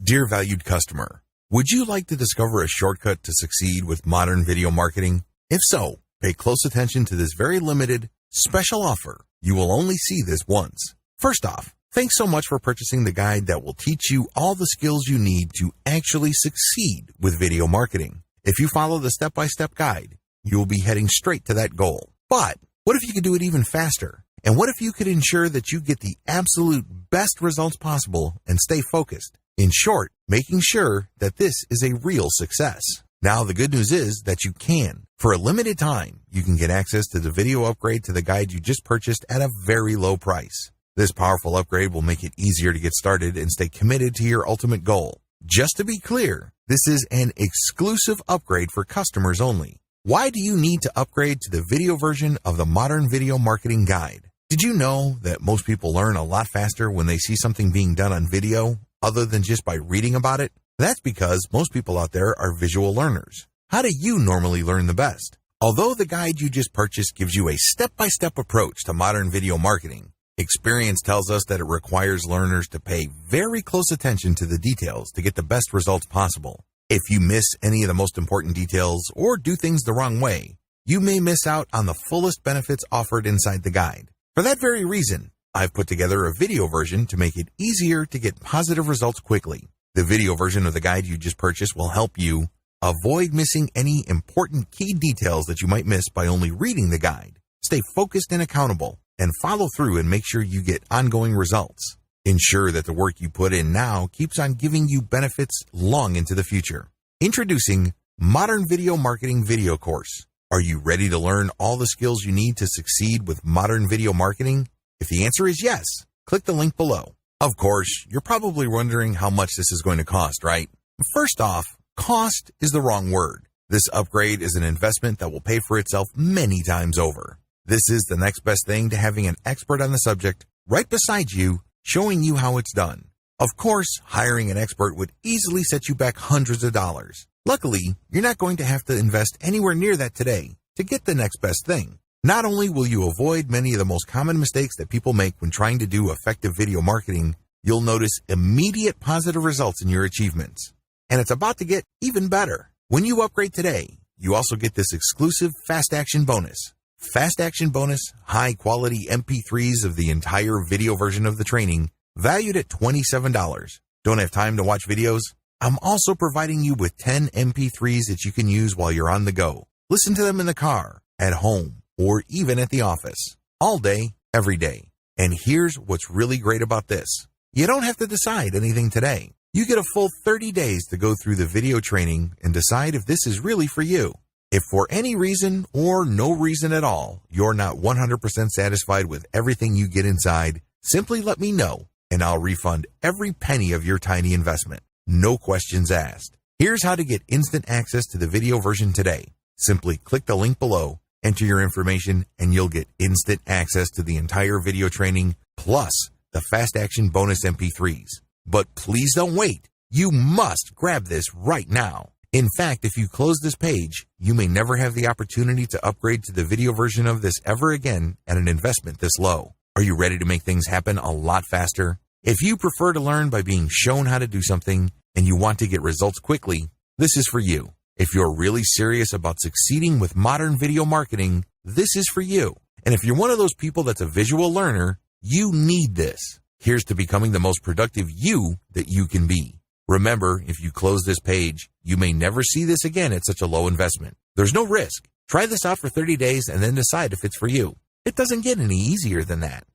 Dear valued customer, would you like to discover a shortcut to succeed with modern video marketing? If so, pay close attention to this very limited, special offer. You will only see this once. First off, thanks so much for purchasing the guide that will teach you all the skills you need to actually succeed with video marketing. If you follow the step-by-step guide, you will be heading straight to that goal. But what if you could do it even faster? And what if you could ensure that you get the absolute best results possible and stay focused? In short, making sure that this is a real success. Now, the good news is that you can. For a limited time, you can get access to the video upgrade to the guide you just purchased at a very low price. This powerful upgrade will make it easier to get started and stay committed to your ultimate goal. Just to be clear, this is an exclusive upgrade for customers only. Why do you need to upgrade to the video version of the Modern Video Marketing Guide? Did you know that most people learn a lot faster when they see something being done on video, other than just by reading about it? That's because most people out there are visual learners. How do you normally learn the best? Although the guide you just purchased gives you a step-by-step approach to modern video marketing, experience tells us that it requires learners to pay very close attention to the details to get the best results possible. If you miss any of the most important details or do things the wrong way, you may miss out on the fullest benefits offered inside the guide. For that very reason, I've put together a video version to make it easier to get positive results quickly. The video version of the guide you just purchased will help you avoid missing any important key details that you might miss by only reading the guide. Stay focused and accountable, and follow through and make sure you get ongoing results. Ensure that the work you put in now keeps on giving you benefits long into the future. Introducing Modern Video Marketing Video Course. Are you ready to learn all the skills you need to succeed with modern video marketing? If the answer is yes, click the link below. Of course, you're probably wondering how much this is going to cost, right? First off, cost is the wrong word. This upgrade is an investment that will pay for itself many times over. This is the next best thing to having an expert on the subject right beside you, showing you how it's done. Of course, hiring an expert would easily set you back hundreds of dollars. Luckily, you're not going to have to invest anywhere near that today to get the next best thing. Not only will you avoid many of the most common mistakes that people make when trying to do effective video marketing, you'll notice immediate positive results in your achievements. And it's about to get even better. When you upgrade today, you also get this exclusive Fast Action bonus. Fast Action bonus, high quality MP3s of the entire video version of the training, valued at $27. Don't have time to watch videos? I'm also providing you with 10 MP3s that you can use while you're on the go. Listen to them in the car, at home, or even at the office. All day, every day. And here's what's really great about this. You don't have to decide anything today. You get a full 30 days to go through the video training and decide if this is really for you. If for any reason or no reason at all, you're not 100% satisfied with everything you get inside, simply let me know and I'll refund every penny of your tiny investment. No questions asked. Here's how to get instant access to the video version today. Simply click the link below, enter your information, and you'll get instant access to the entire video training plus the Fast Action bonus MP3s. But please don't wait. You must grab this right now. In fact, if you close this page, you may never have the opportunity to upgrade to the video version of this ever again at an investment this low. Are you ready to make things happen a lot faster? If you prefer to learn by being shown how to do something and you want to get results quickly, this is for you. If you're really serious about succeeding with modern video marketing, this is for you. And if you're one of those people that's a visual learner, you need this. Here's to becoming the most productive you that you can be. Remember, if you close this page, you may never see this again at such a low investment. There's no risk. Try this out for 30 days and then decide if it's for you. It doesn't get any easier than that.